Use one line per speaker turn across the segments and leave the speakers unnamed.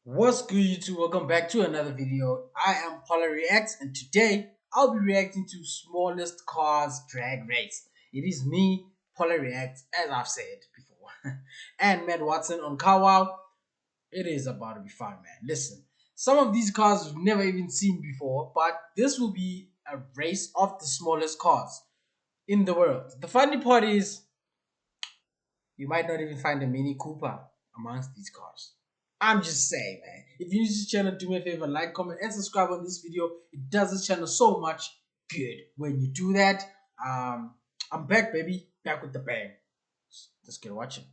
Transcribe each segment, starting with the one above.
What's good, YouTube? Welcome back to another video. I am PholaReacts, and today I'll be reacting to smallest cars drag race. It is me, PholaReacts, as I've said before, and Matt Watson on CarWow. It is about to be fun, man. Listen, some of these cars we've never even seen before, but this will be a race of the smallest cars in the world. The funny part is, you might not even find a Mini Cooper amongst these cars. I'm just saying, man. If you're new to this channel, do me a favor, like, comment, and subscribe on this video. It does this channel so much good when you do that. I'm back, baby. Back with the bang. Let's get watching.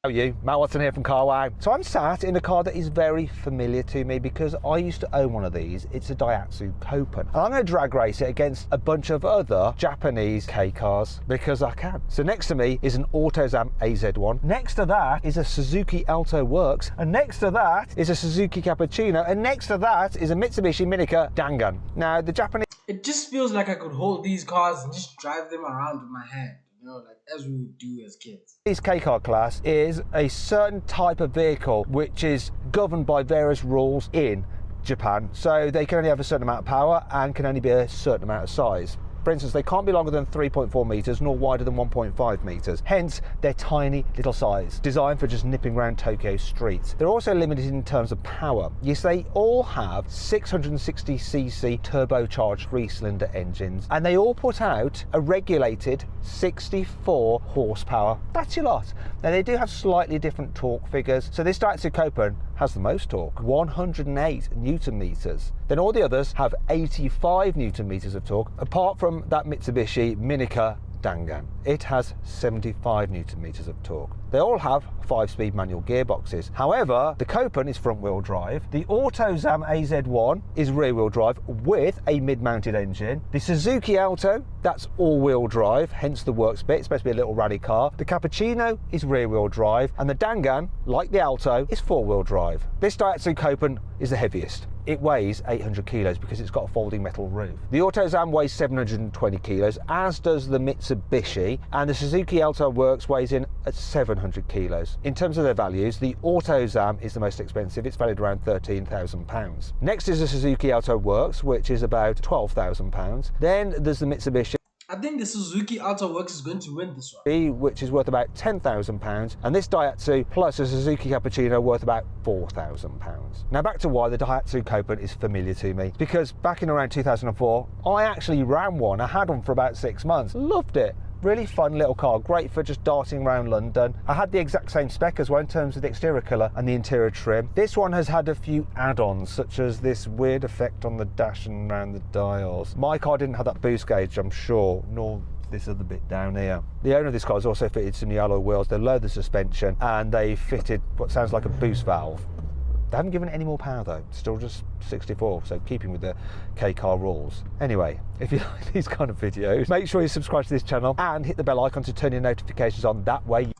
How are you? Matt Watson here from CarWow. So I'm sat in a car that is very familiar to me because I used to own one of these. It's a Daihatsu Copen. And I'm going to drag race it against a bunch of other Japanese Kei cars because I can. So next to me is an Autozam AZ1. Next to that is a Suzuki Alto Works. And next to that is a Suzuki Cappuccino. And next to that is a Mitsubishi Minica Dangan. Now the Japanese...
It just feels like I could hold these cars and just drive them around with my hand. You know, like as we would do as kids.
This Kei car class is a certain type of vehicle which is governed by various rules in Japan. So they can only have a certain amount of power and can only be a certain amount of size. For instance, they can't be longer than 3.4 meters nor wider than 1.5 meters. Hence, their tiny little size, designed for just nipping around Tokyo streets. They're also limited in terms of power. Yes, they all have 660cc turbocharged 3-cylinder engines, and they all put out a regulated 64 horsepower. That's your lot. Now, they do have slightly different torque figures. So this Daihatsu Copen has the most torque, 108 newton meters. Then all the others have 85 newton meters of torque, apart from that Mitsubishi Minica Dangan. It has 75 newton meters of torque. They all have 5-speed manual gearboxes. However, the Copen is front-wheel drive. The Autozam AZ1 is rear-wheel drive with a mid-mounted engine. The Suzuki Alto, that's all-wheel drive, hence the works bit. It's supposed to be a little rally car. The Cappuccino is rear-wheel drive, and the Dangan, like the Alto, is 4-wheel drive. This Daihatsu Copen is the heaviest. It weighs 800 kilos because it's got a folding metal roof. The Autozam weighs 720 kilos, as does the Mitsubishi, and the Suzuki Alto Works weighs in at 700 kilos. In terms of their values, the Autozam is the most expensive. It's valued around £13,000. Next is the Suzuki Alto Works, which is about £12,000. Then there's the Mitsubishi,
I think the Suzuki Alto Works is going to win this one.
which is worth about £10,000, and this Daihatsu plus a Suzuki Cappuccino worth about £4,000. Now back to why the Daihatsu Copen is familiar to me. Because back in around 2004, I actually ran one. I had one for about 6 months. Loved it. Really fun little car, great for just darting around London. I had the exact same spec as well in terms of the exterior colour and the interior trim. This one has had a few add-ons, such as this weird effect on the dash and around the dials. My car didn't have that boost gauge, I'm sure, nor this other bit down here. The owner of this car has also fitted some new alloy wheels. They lowered the suspension and they fitted what sounds like a boost valve. They haven't given it any more power though, still just 64, so keeping with the Kei car rules. Anyway, if you like these kind of videos, make sure you subscribe to this channel and hit the bell icon to turn your notifications on. That way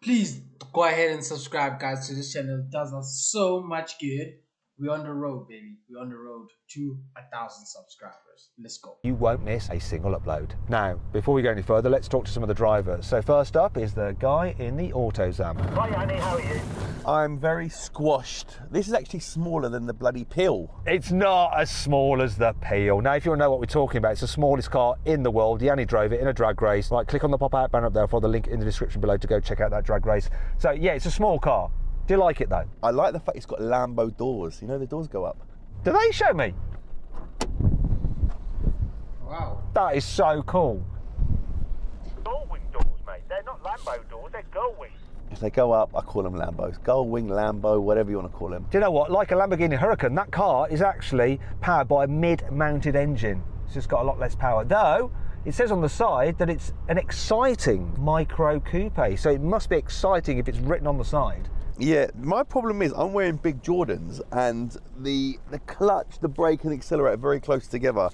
Please go ahead and subscribe, guys, to this channel. It does us so much good. We're on the road, baby. We're on the road to 1,000 subscribers. Let's go.
you won't miss a single upload. Now, before we go any further, let's talk to some of the drivers. So first up is the guy in the Autozam.
Hi Annie, how are you? I'm very squashed. This is actually smaller than the bloody pill.
It's not as small as the Peel. Now, if you want to know what we're talking about, it's the smallest car in the world. Yanni drove it in a drag race. Right, click on the pop-out banner up there for the link in the description below to go check out that drag race. So yeah, it's a small car. Do you like it though?
I like the fact it's got Lambo doors. You know, the doors go up.
Do they show me?
Wow.
That is so cool.
Gullwing doors, mate. They're not Lambo doors, they're Gullwing.
If they go up, I call them Lambos. Gullwing, Lambo, whatever you want to call them.
Do you know what? Like a Lamborghini Huracan, that car is actually powered by a mid-mounted engine. It's just got a lot less power. Though, it says on the side that it's an exciting micro coupe. So it must be exciting if it's written on the side.
Yeah, my problem is I'm wearing big Jordans and the clutch, the brake and the accelerator are very close together,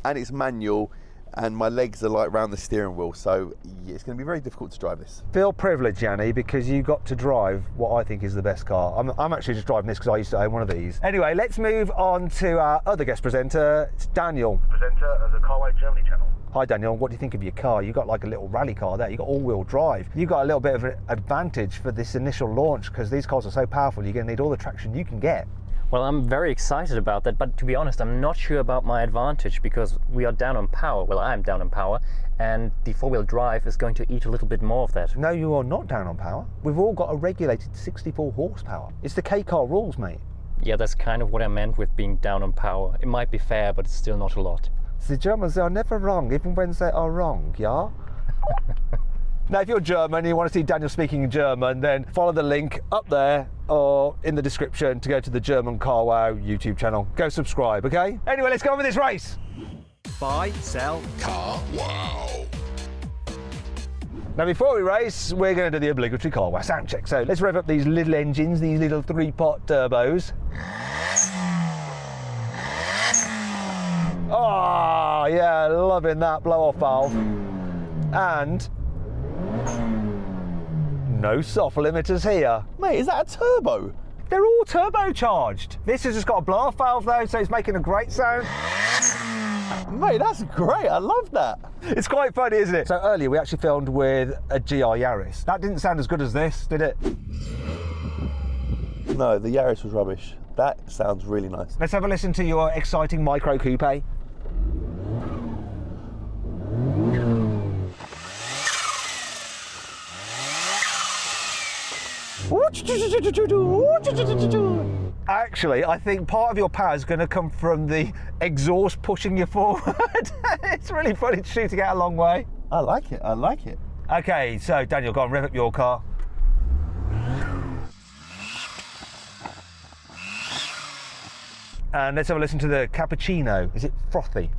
and it's manual, and my legs are like around the steering wheel, so yeah, it's going to be very difficult to drive this.
Feel privileged, Yanni, because you got to drive what I think is the best car. I'm actually just driving this because I used to own one of these. Anyway, let's move on to our other guest presenter. It's Daniel.
Presenter of the CarWow Germany channel.
Hi Daniel, what do you think of your car? You got like a little rally car there, you got all-wheel drive. You got a little bit of an advantage for this initial launch because these cars are so powerful, you're going to need all the traction you can get.
Well, I'm very excited about that, but to be honest, I'm not sure about my advantage because we are down on power. Well, I'm down on power, and the four-wheel drive is going to eat a little bit more of that.
No, you are not down on power. We've all got a regulated 64 horsepower. It's the Kei car rules, mate.
Yeah, that's kind of what I meant with being down on power. It might be fair, but it's still not a lot.
The Germans are never wrong, even when they are wrong, yeah? Now, if you're German and you want to see Daniel speaking in German, then follow the link up there or in the description to go to the German CarWow YouTube channel. Go subscribe, okay? Anyway, let's go on with this race. Buy, sell, CarWow. Now, before we race, we're going to do the obligatory CarWow sound check. So let's rev up these little engines, these little 3-pot turbos. Oh, yeah, loving that blow-off valve. And no soft limiters here.
Mate, is that a turbo?
They're all turbocharged. This has just got a blow-off valve though, so it's making a great sound.
Mate, that's great. I love that.
It's quite funny, isn't it? So earlier we actually filmed with a GR Yaris. That didn't sound as good as this, did it?
No, the Yaris was rubbish. That sounds really nice.
Let's have a listen to your exciting micro coupe. Actually, I think part of your power is going to come from the exhaust pushing you forward. It's really funny shooting out a long way.
I like it. I like it.
Okay, so Daniel, go on, rev up your car. And let's have a listen to the Cappuccino. Is it frothy?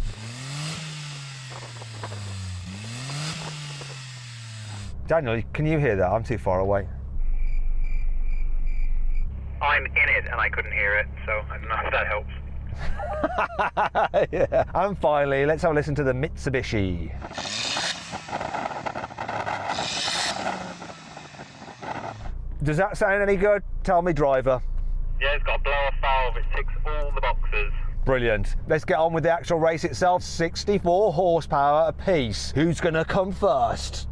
Daniel, can you hear that? I'm too far away.
I'm in it and I couldn't hear it, so I don't know if that helps.
Yeah. And finally, let's have a listen to the Mitsubishi. Does that sound any good? Tell me, driver.
Yeah, it's got a blow-off valve. It ticks all the boxes.
Brilliant. Let's get on with the actual race itself. 64 horsepower apiece. Who's going to come first?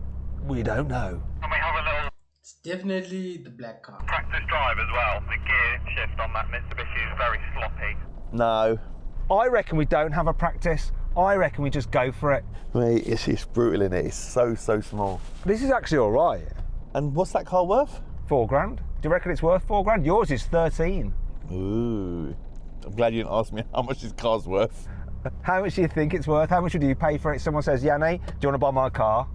We don't know.
And we have a little
It's definitely the black car.
practice drive as well. The gear shift on that Mitsubishi is very sloppy.
No.
I reckon we don't have a practice. I reckon we just go for it.
Mate, it's brutal in it. It's so small.
This is actually all right.
And what's that car worth?
£4,000. Do you reckon it's worth £4,000? Yours is 13.
Ooh. I'm glad you didn't ask me how much this car's worth.
How much do you think it's worth? How much would you pay for it? Someone says, Yanni, do you want to buy my car?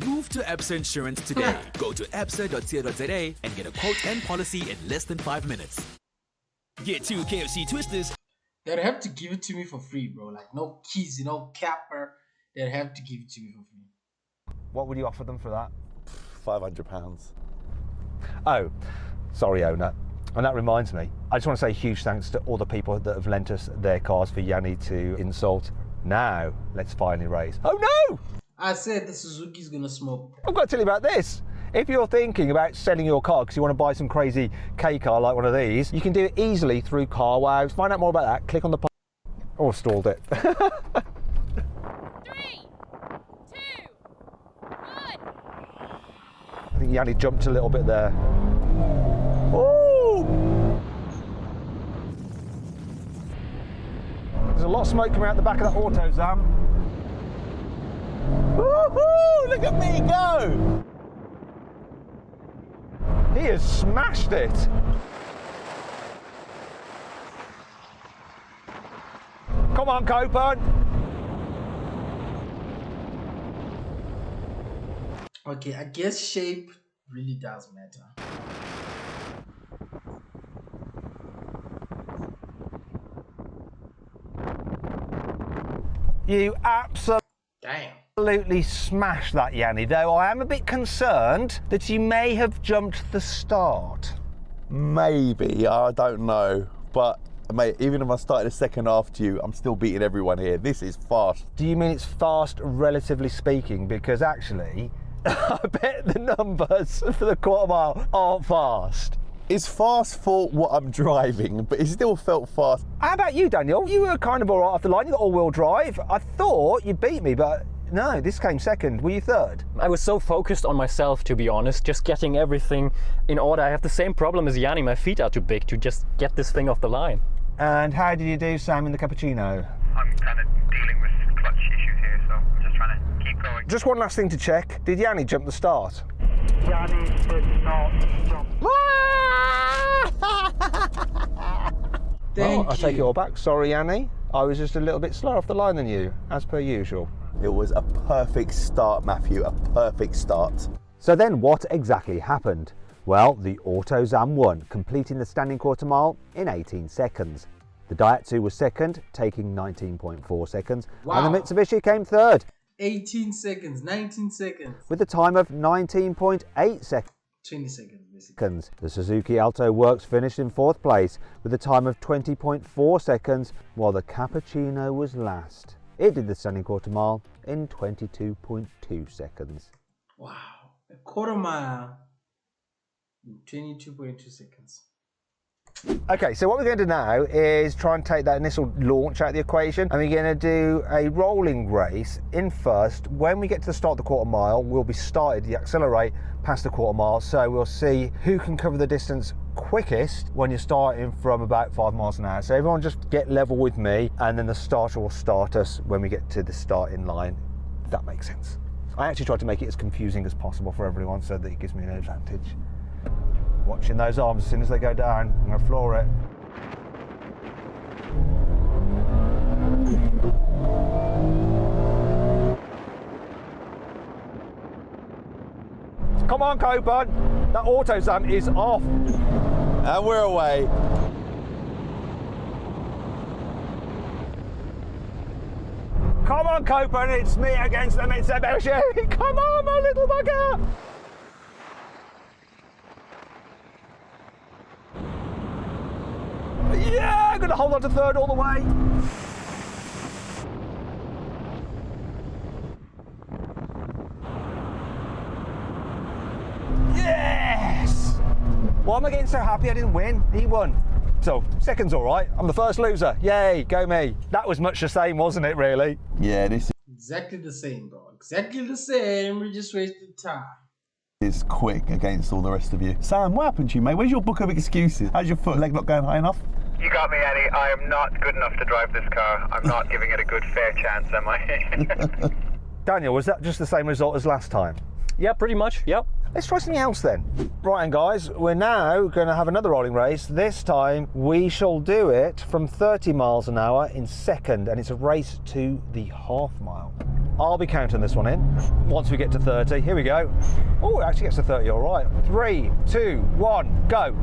Move to ABSA Insurance today. Go to absa.co.za and get a quote and policy in less than 5 minutes. Get 2 KFC Twisters.
They'd have to give it to me for free, bro. Like, no keys, no capper. They'd have to give it to me for free.
What would you offer them for that?
£500.
Oh, sorry, owner. And that reminds me, I just want to say huge thanks to all the people that have lent us their cars for Yanni to insult. Now, let's finally race. Oh no!
I said the Suzuki's gonna smoke.
I've got to tell you about this. If you're thinking about selling your car because you want to buy some crazy Kei car like one of these, you can do it easily through CarWow. To find out more about that, click on the... Oh, stalled it.
3, 2, 1.
I think Yanni jumped a little bit there. Ooh! There's a lot of smoke coming out the back of that Autozam.
Woohoo! Look at me go!
He has smashed it. Come on, Copen.
Okay, I guess shape really does matter.
You absolutely smashed that, Yanni, though I am a bit concerned that you may have jumped the start.
Maybe, I don't know. But, mate, even if I started a second after you, I'm still beating everyone here. This is fast.
Do you mean it's fast, relatively speaking? Because actually, I bet the numbers for the quarter mile aren't fast.
It's fast for what I'm driving, but it still felt fast.
How about you, Daniel? You were kind of all right off the line. You got all-wheel drive. I thought you beat me, but No, this came second. Were you third?
I was so focused on myself, to be honest, just getting everything in order. I have the same problem as Yanni. My feet are too big to just get this thing off the line.
And how did you do, Sam, in the Cappuccino?
I'm kind of dealing with clutch issues here, so I'm just trying to keep going.
Just one last thing to check. Did Yanni jump the start?
Yanni did not jump.
Thank
I take it
you.
all back. Sorry, Yanni. I was just a little bit slower off the line than you, as per usual.
It was a perfect start, Matthew, a perfect start.
So then what exactly happened? Well, the Autozam won, completing the standing quarter mile in 18 seconds. The Daihatsu was second, taking 19.4 seconds,
Wow.
and the Mitsubishi came third
18 seconds, 19 seconds,
with a time of 19.8 seconds.
20 seconds basically.
The Suzuki Alto Works finished in fourth place with a time of 20.4 seconds, while the Cappuccino was last. It did the standing quarter mile in 22.2 seconds.
Wow, a quarter mile in 22.2 seconds.
Okay, so what we're going to do now is try and take that initial launch out of the equation, and we're going to do a rolling race in first. When we get to the start of the quarter mile, we'll be started to accelerate past the quarter mile, so we'll see who can cover the distance quickest when you're starting from about 5 miles an hour. So everyone just get level with me, and then the starter will start us when we get to the starting line, if that makes sense. I actually tried to make it as confusing as possible for everyone so that it gives me an advantage. Watching those arms as soon as they go down, I'm going to floor it. Come on, Copen, that Autozam is off.
And we're away.
Come on, Copen, it's me against the Mitsubishi. Come on, my little bugger. Yeah, I'm going to hold on to third all the way. Yes! Why am I getting so happy I didn't win? He won. So, second's all right. I'm the first loser. Yay, go me. That was much the same, wasn't it, really?
Yeah, this
Exactly the same, bro. Exactly the same. We just wasted time.
is quick against all the rest of you. Sam, what happened to you, mate? Where's your book of excuses? How's your foot leg not going high enough?
You got me, Eddie. I am not good enough to drive this car. I'm not giving it a good fair chance, am I?
Daniel, was that just the same result as last time?
Yeah, pretty much. Yep.
Let's try something else then. Right, and guys, we're now going to have another rolling race. This time we shall do it from 30 miles an hour in second, and it's a race to the half mile. I'll be counting this one in once we get to 30. Here we go. Oh, it actually gets to 30, all right. 3, 2, 1, go.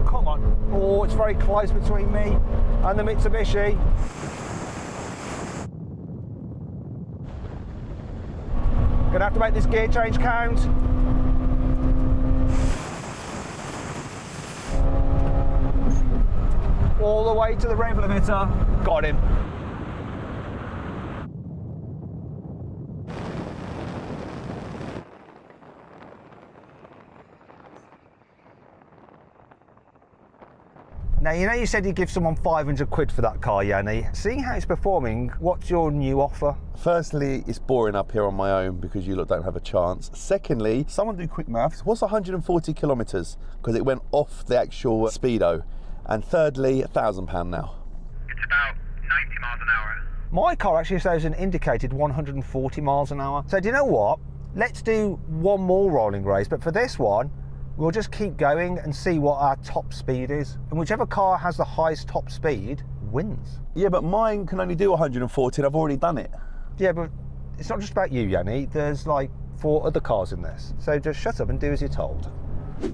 Come on. Oh, it's very close between me and the Mitsubishi. Gonna have to make this gear change count. All the way to the rev limiter. Got him. Now, you know you said you'd give someone 500 quid for that car, Yanni. Seeing how it's performing, what's your new offer?
Firstly, it's boring up here on my own because you lot don't have a chance. Secondly, someone do quick maths. What's 140 kilometres? Because it went off the actual speedo. And thirdly, £1,000 now.
It's about 90 miles an hour.
My car actually shows an indicated 140 miles an hour. So do you know what? Let's do one more rolling race, but for this one, we'll just keep going and see what our top speed is. And whichever car has the highest top speed wins.
Yeah, but mine can only do 140 and I've already done it.
Yeah, but it's not just about you, Yanni. There's like 4 other cars in this. So just shut up and do as you're told.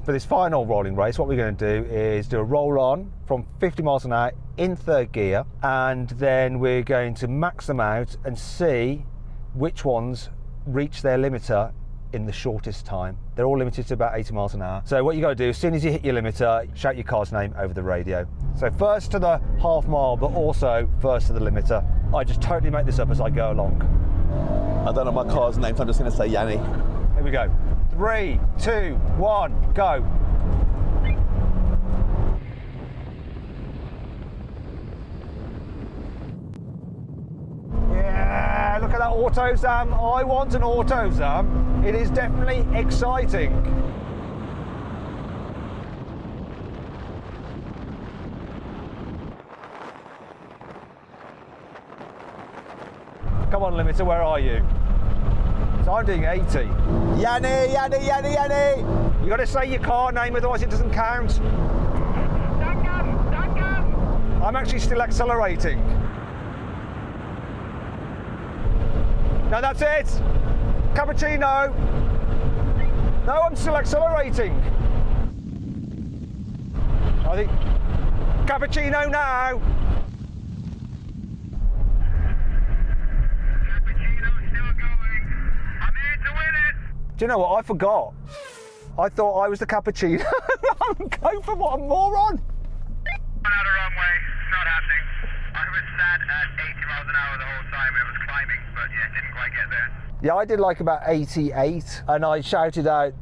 For this final rolling race, what we're going to do is do a roll on from 50 miles an hour in third gear, and then we're going to max them out and see which ones reach their limiter in the shortest time. They're all limited to about 80 miles an hour. So what you got to do, as soon as you hit your limiter, shout your car's name over the radio. So first to the half mile, but also first to the limiter. I just totally make this up as I go along.
I don't know my car's name, so I'm just going to say Yanni.
Here we go. 3, 2, 1, go. Yeah, look at that Autozam. I want an Autozam. It is definitely exciting. Come on, limiter, where are you? So I'm doing 80.
Yanni, Yanni, Yanni, Yanni!
You got to say your car name, otherwise it doesn't count.
Dangan! Dangan!
I'm actually still accelerating. No, that's it. Cappuccino. No, I'm still accelerating. I think Cappuccino now. Do you know what? I forgot. I thought I was the cappuccino. I'm going for what a moron.
Out of runway, not happening. I was sat at 80 miles an hour the whole time. It was climbing, but yeah, didn't quite get there.
Yeah, I did like about 88, and I shouted out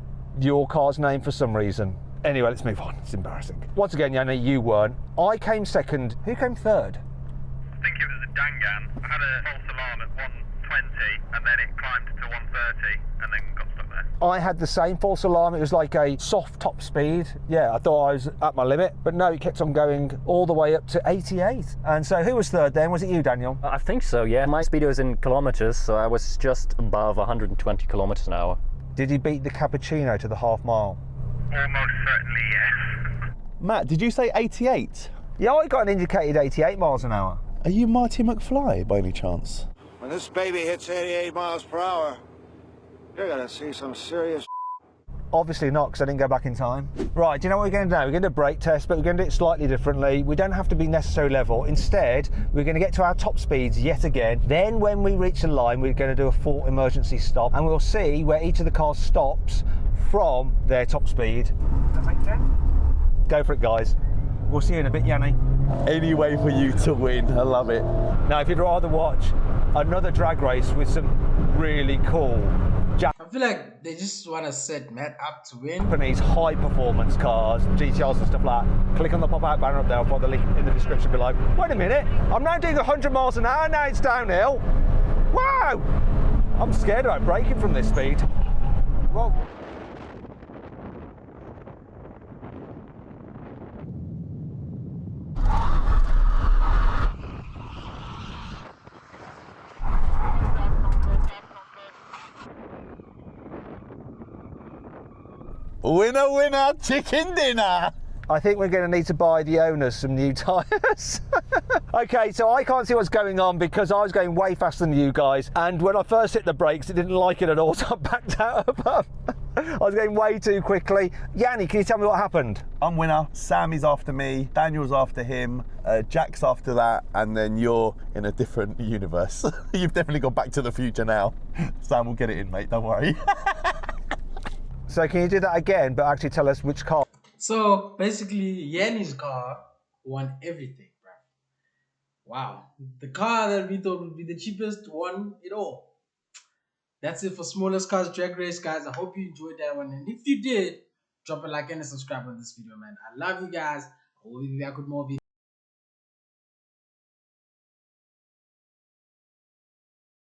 your car's name for some reason. Anyway, let's move on. It's embarrassing. Once again, Yanni, you weren't. I came second. Who came third?
I think it was a Dangan. I had a false alarm at 120, and then it climbed to 130, and then got stuck there.
I had the same false alarm. It was like a soft top speed. Yeah, I thought I was at my limit, but no, it kept on going all the way up to 88. And so who was third then? Was it you, Daniel?
I think so, yeah. My speed was in kilometers, so I was just above 120 kilometers an hour.
Did you beat the Cappuccino to the half mile?
Almost certainly, yes.
Matt, did you say 88?
Yeah, I got an indicated 88 miles an hour.
Are you Marty McFly by any chance?
When this baby hits 88 miles per hour, you're gonna see some serious.
Obviously not, because I didn't go back in time. Right, do you know what we're going to do? We're going to do a brake test, but we're going to do it slightly differently. We don't have to be necessary level. Instead, we're going to get to our top speeds yet again. Then when we reach the line, we're going to do a full emergency stop, and we'll see where each of the cars stops from their top speed. Does that make sense? Go for it, guys. We'll see you in a bit, Yanni.
Any way for you to win. I love it.
Now, if you'd rather watch another drag race with some really cool
I feel like they just want to set Matt up to win.
Japanese high performance cars, GTRs and stuff like that, click on the pop-out banner up there. I'll put the link in the description below. Wait a minute, I'm now doing 100 miles an hour, now it's downhill. Wow! I'm scared about braking from this speed. Well,
Winner, winner, chicken dinner.
I think we're going to need to buy the owners some new tyres. Okay, so I can't see what's going on because I was going way faster than you guys, and when I first hit the brakes, it didn't like it at all, so I backed out of them. I was going way too quickly. Yanni, can you tell me what happened?
I'm winner. Sammy's after me. Daniel's after him. Jack's after that, and then you're in a different universe. You've definitely gone back to the future now. Sam will get it in, mate. Don't worry.
So can you do that again, but actually tell us which car?
So basically, Yanni's car won everything, bro. Wow. The car that we thought would be the cheapest won it all. That's it for Smallest Cars Drag Race, guys. I hope you enjoyed that one. And if you did, drop a like and a subscribe on this video, man. I love you guys. I will be back with more videos.